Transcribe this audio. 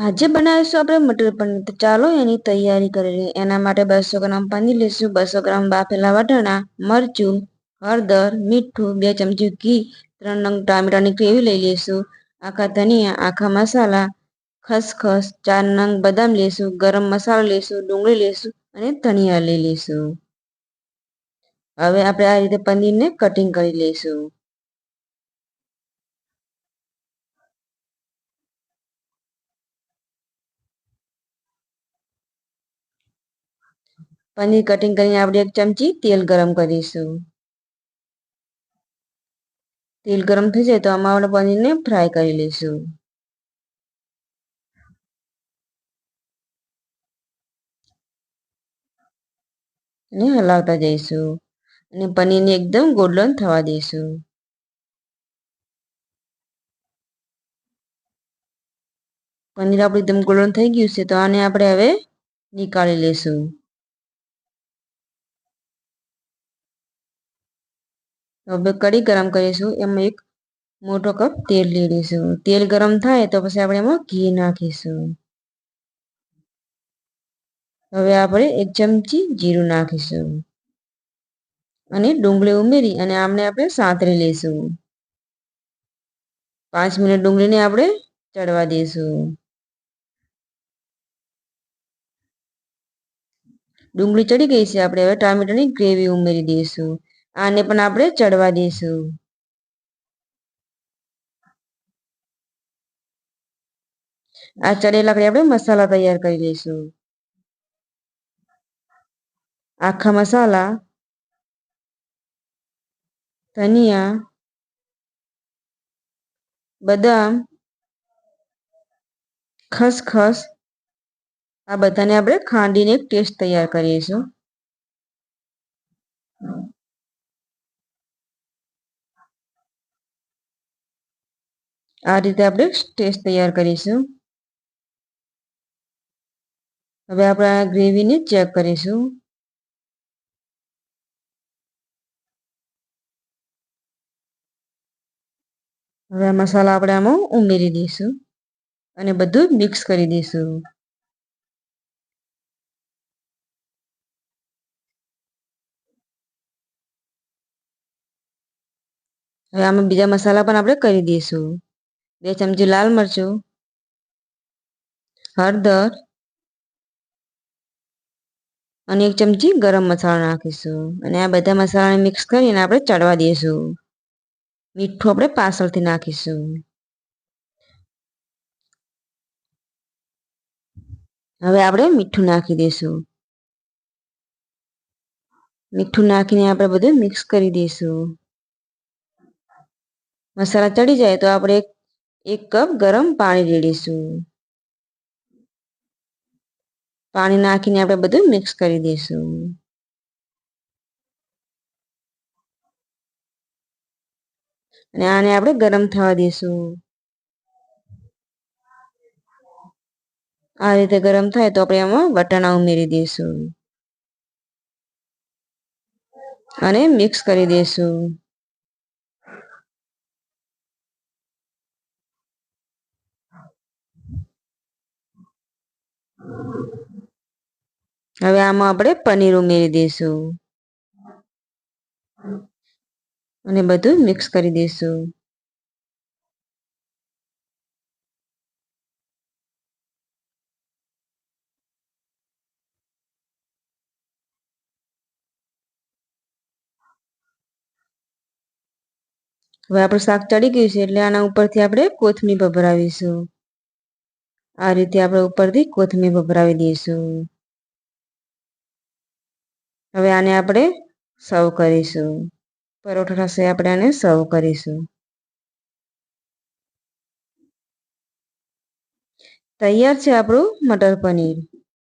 આજે બનાવીશું આપણે મટર પનીર. તો ચાલો એની તૈયારી કરી લઈએ. એના માટે 200 ગ્રામ પનીર લઈશું, 200 ગ્રામ બાફેલા વટાણા, મરચું, હળદર, મીઠું, 2 ચમચી ઘી, 3 નંગ ટામેટાની ગ્રેવી લઈ લઈશું, આખા ધનિયા, આખા મસાલા, ખસખસ, 4 નંગ બદામ લઈશું, ગરમ મસાલો લઈશું, ડુંગળી લઈશું અને ધનિયા લઈ લઈશું. હવે આપણે આ રીતે પનીરને કટિંગ કરી લઈશું. પનીર કટિંગ કરીને આપણે 1 ચમચી તેલ ગરમ કરીશું. તેલ ગરમ થઈ જાય તો આમાં આપણે પનીરને ફ્રાય કરી લઈશું. અને હલાવતા જઈશું અને પનીરને એકદમ ગોલ્ડન થવા દઈશું. પનીર આપણું એકદમ ગોલ્ડન થઈ ગયું છે તો આને આપણે હવે નીકાળી લઈશું. હવે કઢી ગરમ કરીશું. એમાં 1 મોટો કપ તેલ લઈ લઈશું. તેલ ગરમ થાય તો પછી આપણે એમાં ઘી નાખીશું. હવે આપણે 1 ચમચી જીરું નાખીશું અને ડુંગળી ઉમેરી અને આમને આપણે સાંતળી લઈશું. 5 મિનિટ ડુંગળીને આપણે ચડવા દઈશું. ડુંગળી ચડી ગઈ છે. આપણે હવે ટામેટાની ગ્રેવી ઉમેરી દઈશું. આને પણ આપણે ચડવા દઈશું. આ ચડેલા આપણે મસાલા તૈયાર કરી લઈશું. આખા મસાલા, ધનિયા, બદામ, ખસખસ આ બધાને આપણે ખાંડીને એક પેસ્ટ તૈયાર કરીશું. આ રીતે આપણે પેસ્ટ તૈયાર કરીશું. હવે આપણે આ ગ્રેવીને ચેક કરીશું. હવે આ મસાલા આપણે આમાં ઉમેરી દઈશું અને બધું મિક્સ કરી દઈશું. હવે આમાં બીજા મસાલા પણ આપણે કરી દઈશું. 2 ચમચી લાલ મરચું, હળદર અને 1 ચમચી ગરમ મસાલો નાખીશું અને આ બધા મસાલાને મિક્સ કરીને આપણે ચડવા દઈશું. મીઠું આપણે પાછળથી નાખીશું. હવે આપણે મીઠું નાખી દઈશું. મીઠું નાખીને આપણે બધું મિક્સ કરી દઈશું. મસાલા ચડી જાય તો આપણે 1 કપ ગરમ પાણી રેડીશું. પાણી નાખીને આપણે બધું મિક્સ કરી દઈશું. અને આને આપણે ગરમ થવા દઈશું. આ રીતે ગરમ થાય તો આપણે એમાં વટાણા ઉમેરી દઈશું અને મિક્સ કરી દઈશું. હવે આમાં આપણે પનીર ઉમેરી દઈશું અને બધું મિક્સ કરી દઈશું. હવે આપણું શાક ચડી ગયું છે એટલે આના ઉપરથી આપણે કોથમીર ભભરાવીશું. આ રીતે આપણે ઉપરથી કોથમીર ભભરાવી દઈશું. હવે આને આપણે સર્વ કરીશું. પરોઠા સાથે આપણે આને સર્વ કરીશું. તૈયાર છે આપણું મટર પનીર.